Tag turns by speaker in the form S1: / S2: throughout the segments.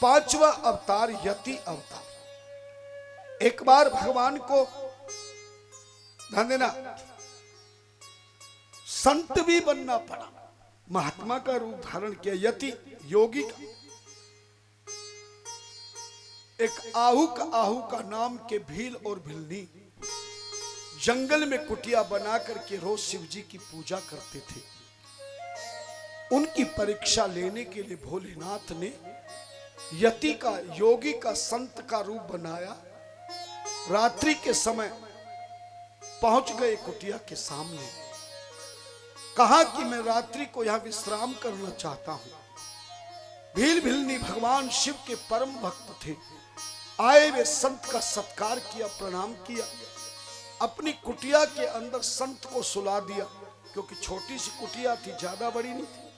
S1: पांचवा अवतार यति अवतार। एक बार भगवान को ध्यान देना, संत भी बनना पड़ा, महात्मा का रूप धारण किया, यति योगी का। एक आहू का नाम के भील और भिलनी जंगल में कुटिया बना करके रोज शिव जी की पूजा करते थे। उनकी परीक्षा लेने के लिए भोलेनाथ ने यति का, योगी का, संत का रूप बनाया। रात्रि के समय पहुंच गए कुटिया के सामने, कहा कि मैं रात्रि को यहां विश्राम करना चाहता हूं। भील भिलनी भगवान शिव के परम भक्त थे। आए वे संत का सत्कार किया, प्रणाम किया, अपनी कुटिया के अंदर संत को सुला दिया, क्योंकि छोटी सी कुटिया थी, ज्यादा बड़ी नहीं थी।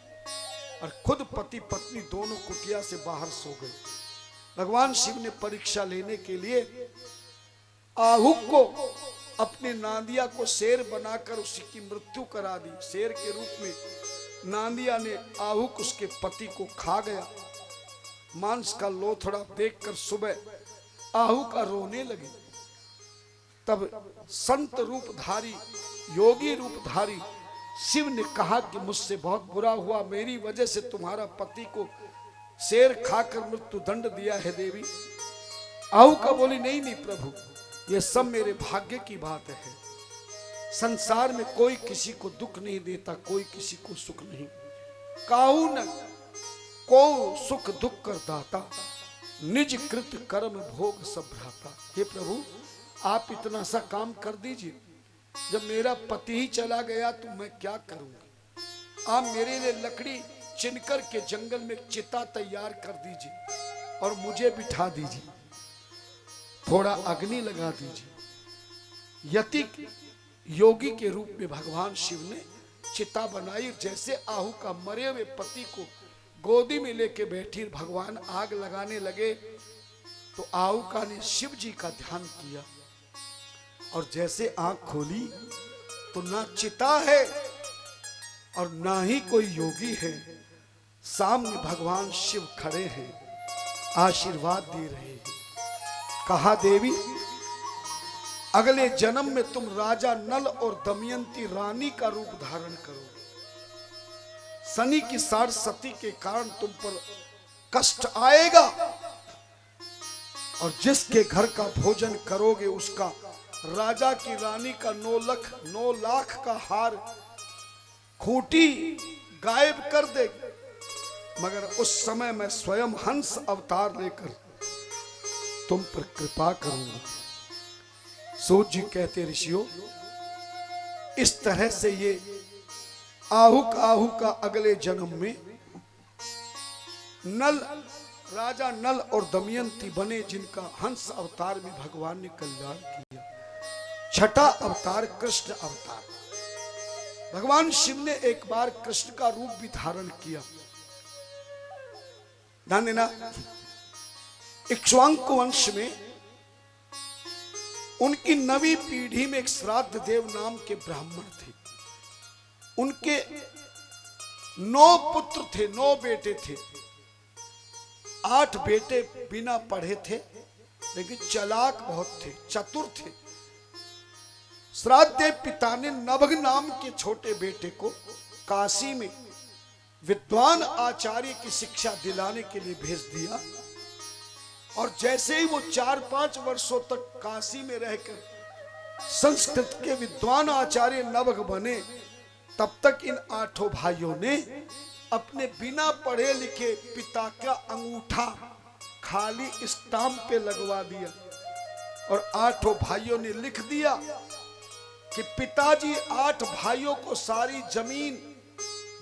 S1: और खुद पति पत्नी दोनों कुटिया से बाहर सो गए। भगवान शिव ने परीक्षा लेने के लिए आहू को, अपने नांदिया को शेर बनाकर उसी की मृत्यु करा दी। शेर के रूप में नांदिया ने आहूक उसके पति को खा गया। मांस का लोथड़ा देखकर सुबह आहू का रोने लगी। तब संत रूपधारी, योगी रूपधारी शिव ने कहा कि मुझसे बहुत बुरा हुआ, मेरी वजह से तुम्हारा पति को शेर खाकर मृत्यु दंड दिया है देवी। आहू का बोली, नहीं नहीं प्रभु, ये सब मेरे भाग्य की बात है। संसार में कोई किसी को दुख नहीं देता, कोई किसी को सुख नहीं। काहू न को सुख दुख कर दाता, निज कृत कर्म भोग सब भ्राता। हे प्रभु, आप इतना सा काम कर दीजिए, जब मेरा पति ही चला गया तो मैं क्या करूंगी। आप मेरे लिए लकड़ी चिनकर के जंगल में चिता तैयार कर दीजिए और मुझे बिठा दीजिए, थोड़ा अग्नि लगा दीजिए। यति योगी के रूप में भगवान शिव ने चिता बनाई। जैसे आहू का मरे हुए पति को गोदी में लेके बैठी भगवान आग लगाने लगे, तो आहू का ने शिव जी का ध्यान किया, और जैसे आंख खोली तो ना चिता है और ना ही कोई योगी है। सामने भगवान शिव खड़े हैं, आशीर्वाद दे रहे हैं। कहा, देवी अगले जन्म में तुम राजा नल और दमयंती रानी का रूप धारण करोगे। शनि की सारस्वती के कारण तुम पर कष्ट आएगा, और जिसके घर का भोजन करोगे उसका राजा की रानी का 9 लाख का हार खूंटी गायब कर देगी। मगर उस समय मैं स्वयं हंस अवतार लेकर तुम पर कृपा करूंगा। सूत जी कहते, ऋषियों, इस तरह से ये आहू का अगले जन्म में राजा नल और दमयंती बने, जिनका हंस अवतार में भगवान ने कल्याण किया। छठा अवतार कृष्ण अवतार। भगवान शिव ने एक बार कृष्ण का रूप भी धारण किया। ध्यान देना, इक्ष्वाकु वंश में उनकी 9वीं पीढ़ी में एक श्राद्ध देव नाम के ब्राह्मण थे। उनके 9 पुत्र थे, 9 बेटे थे। 8 बेटे बिना पढ़े थे, लेकिन चालाक बहुत थे, चतुर थे। श्राद्ध देव पिता ने नभग नाम के छोटे बेटे को काशी में विद्वान आचार्य की शिक्षा दिलाने के लिए भेज दिया। और जैसे ही वो 4-5 वर्षों तक काशी में रहकर संस्कृत के विद्वान आचार्य नभग बने, तब तक इन 8 भाइयों ने अपने बिना पढ़े लिखे पिता का अंगूठा खाली स्टाम्प पे लगवा दिया, और 8 भाइयों ने लिख दिया कि पिताजी 8 भाइयों को सारी जमीन,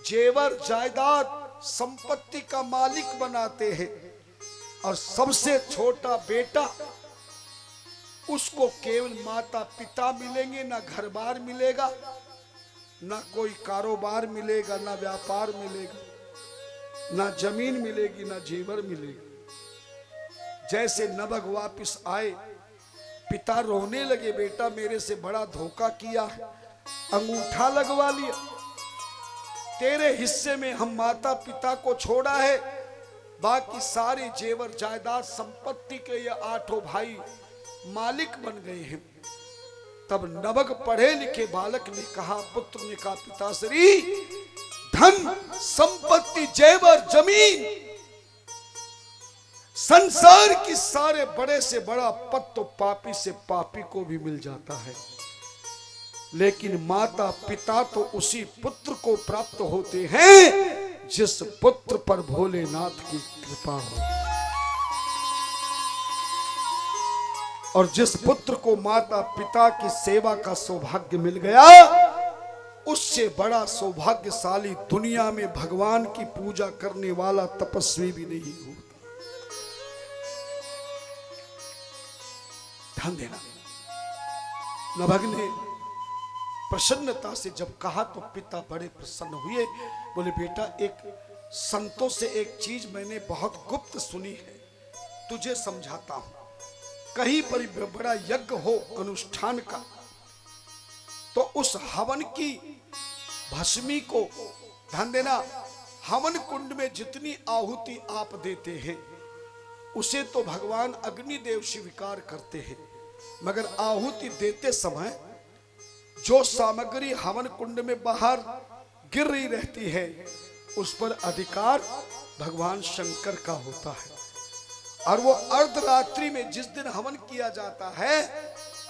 S1: जेवर, जायदाद, संपत्ति का मालिक बनाते हैं, और सबसे छोटा बेटा, उसको केवल माता पिता मिलेंगे, ना घर बार मिलेगा, ना कोई कारोबार मिलेगा, ना व्यापार मिलेगा, ना जमीन मिलेगी, ना जेवर मिलेगा। जैसे नभग वापिस आए, पिता रोने लगे, बेटा मेरे से बड़ा धोखा किया, अंगूठा लगवा लिया, तेरे हिस्से में हम माता पिता को छोड़ा है, बाकी सारे जेवर जायदाद संपत्ति के ये 8 भाई मालिक बन गए हैं। तब नवक पढ़े लिखे बालक ने कहा, पुत्र ने कहा, पिताश्री धन संपत्ति जेवर जमीन संसार की सारे बड़े से बड़ा पद तो पापी से पापी को भी मिल जाता है, लेकिन माता पिता तो उसी पुत्र को प्राप्त होते हैं जिस पुत्र पर भोलेनाथ की कृपा हो। और जिस पुत्र को माता पिता की सेवा का सौभाग्य मिल गया, उससे बड़ा सौभाग्यशाली दुनिया में भगवान की पूजा करने वाला तपस्वी भी नहीं होता। ध्यान देना। नभग ने प्रसन्नता से जब कहा तो पिता बड़े प्रसन्न हुए। बोले, बेटा, एक संतों से एक चीज मैंने बहुत गुप्त सुनी है, तुझे समझाता हूं। कहीं पर बड़ा यज्ञ हो अनुष्ठान का, तो उस हवन की भस्मी को, ध्यान देना, हवन कुंड में जितनी आहुति आप देते हैं उसे तो भगवान अग्निदेव स्वीकार करते हैं, मगर आहुति देते समय जो सामग्री हवन कुंड में बाहर गिर रही रहती है उस पर अधिकार भगवान शंकर का होता है। और वो अर्धरात्रि में जिस दिन हवन किया जाता है,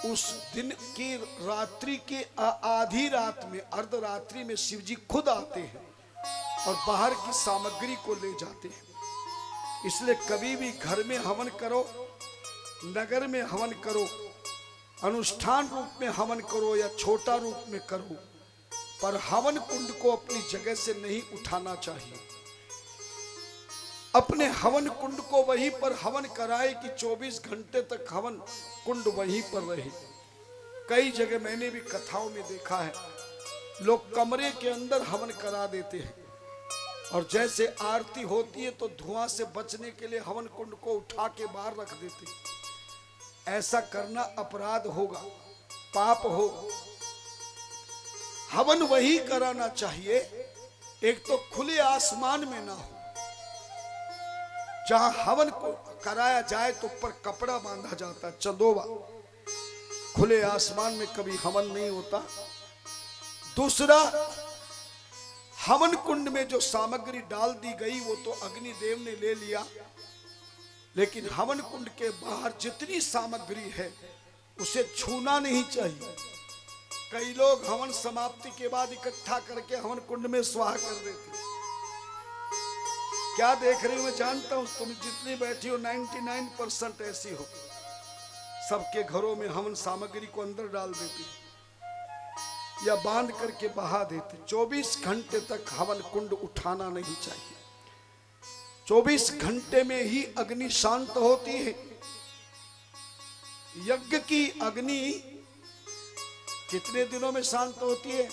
S1: उस दिन की रात्रि के आधी रात में, अर्धरात्रि में शिव जी खुद आते हैं और बाहर की सामग्री को ले जाते हैं। इसलिए कभी भी घर में हवन करो, नगर में हवन करो, अनुष्ठान रूप में हवन करो या छोटा रूप में करो, पर हवन कुंड को अपनी जगह से नहीं उठाना चाहिए। अपने हवन कुंड को वहीं पर हवन कराए कि 24 घंटे तक हवन कुंड वहीं पर रहे। कई जगह मैंने भी कथाओं में देखा है, लोग कमरे के अंदर हवन करा देते हैं और जैसे आरती होती है तो धुआं से बचने के लिए हवन कुंड को उठा के बाहर रख देते हैं। ऐसा करना अपराध होगा, पाप हो। हवन वही कराना चाहिए, एक तो खुले आसमान में ना हो। जहां हवन को कराया जाए तो ऊपर कपड़ा बांधा जाता है, चंदोवा। खुले आसमान में कभी हवन नहीं होता। दूसरा, हवन कुंड में जो सामग्री डाल दी गई वो तो अग्निदेव ने ले लिया, लेकिन हवन कुंड के बाहर जितनी सामग्री है उसे छूना नहीं चाहिए। कई लोग हवन समाप्ति के बाद इकट्ठा करके हवन कुंड में स्वाहा कर देते। क्या देख रही हो मैं जानता हूं, तुम जितनी बैठी हो 99% ऐसी हो। सबके घरों में हवन सामग्री को अंदर डाल देती या बांध करके बहा देते। 24 घंटे तक हवन कुंड उठाना नहीं चाहिए। 24 घंटे में ही अग्नि शांत होती है। यज्ञ की अग्नि कितने दिनों में शांत होती है?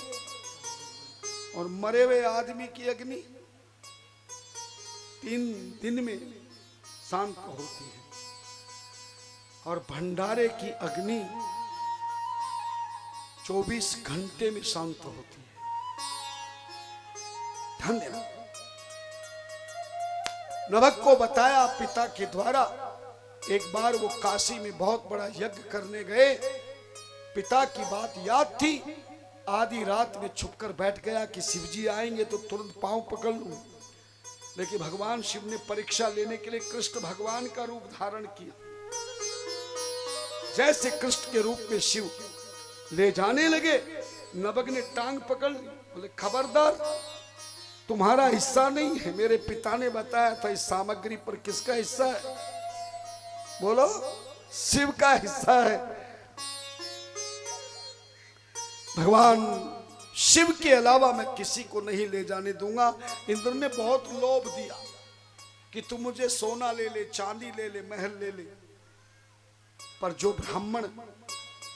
S1: और मरे हुए आदमी की अग्नि 3 दिन में शांत होती है। और भंडारे की अग्नि 24 घंटे में शांत होती है। ध्यान देना। नवक को बताया पिता के द्वारा। एक बार वो काशी में बहुत बड़ा यज्ञ करने गए। पिता की बात याद थी। आधी रात में छुपकर बैठ गया कि शिवजी आएंगे तो तुरंत पांव पकड़ लूं। लेकिन भगवान शिव ने परीक्षा लेने के लिए कृष्ण भगवान का रूप धारण किया। जैसे कृष्ण के रूप में शिव ले जाने लगे, नवक ने टांग पकड़ ली। बोले, खबरदार, तुम्हारा हिस्सा नहीं है। मेरे पिता ने बताया था इस सामग्री पर किसका हिस्सा है? बोलो, शिव का हिस्सा है। भगवान शिव के अलावा मैं किसी को नहीं ले जाने दूंगा। इंद्र ने बहुत लोभ दिया कि तू मुझे सोना ले ले, चांदी ले ले, महल ले ले। पर जो ब्राह्मण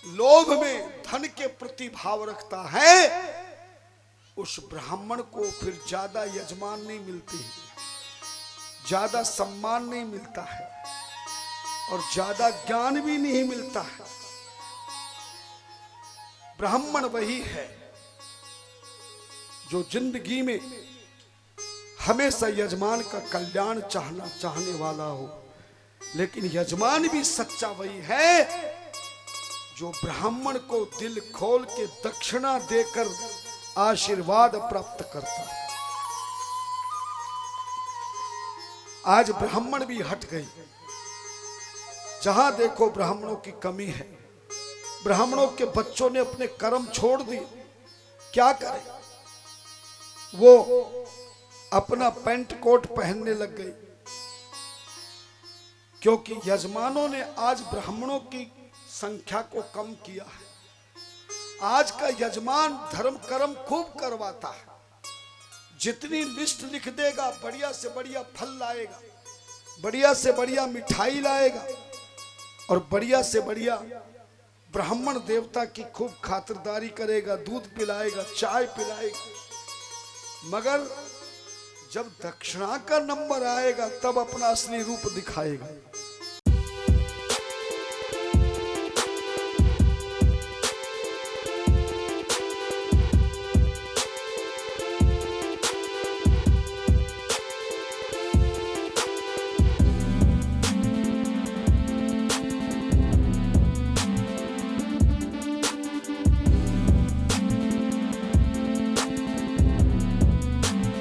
S1: लोभ में धन के प्रति भाव रखता है, उस ब्राह्मण को फिर ज्यादा यजमान नहीं मिलते, ज्यादा सम्मान नहीं मिलता है और ज्यादा ज्ञान भी नहीं मिलता है। ब्राह्मण वही है जो जिंदगी में हमेशा यजमान का कल्याण चाहने वाला हो। लेकिन यजमान भी सच्चा वही है जो ब्राह्मण को दिल खोल के दक्षिणा देकर आशीर्वाद प्राप्त करता है। आज ब्राह्मण भी हट गए, जहां देखो ब्राह्मणों की कमी है। ब्राह्मणों के बच्चों ने अपने कर्म छोड़ दिए, क्या करें? वो अपना पैंट कोट पहनने लग गए, क्योंकि यजमानों ने आज ब्राह्मणों की संख्या को कम किया है। आज का यजमान धर्म कर्म खूब करवाता है, जितनी लिस्ट लिख देगा बढ़िया से बढ़िया फल लाएगा, बढ़िया से बढ़िया मिठाई लाएगा और बढ़िया से बढ़िया ब्राह्मण देवता की खूब खातिरदारी करेगा, दूध पिलाएगा, चाय पिलाएगा। मगर जब दक्षिणा का नंबर आएगा तब अपना असली रूप दिखाएगा।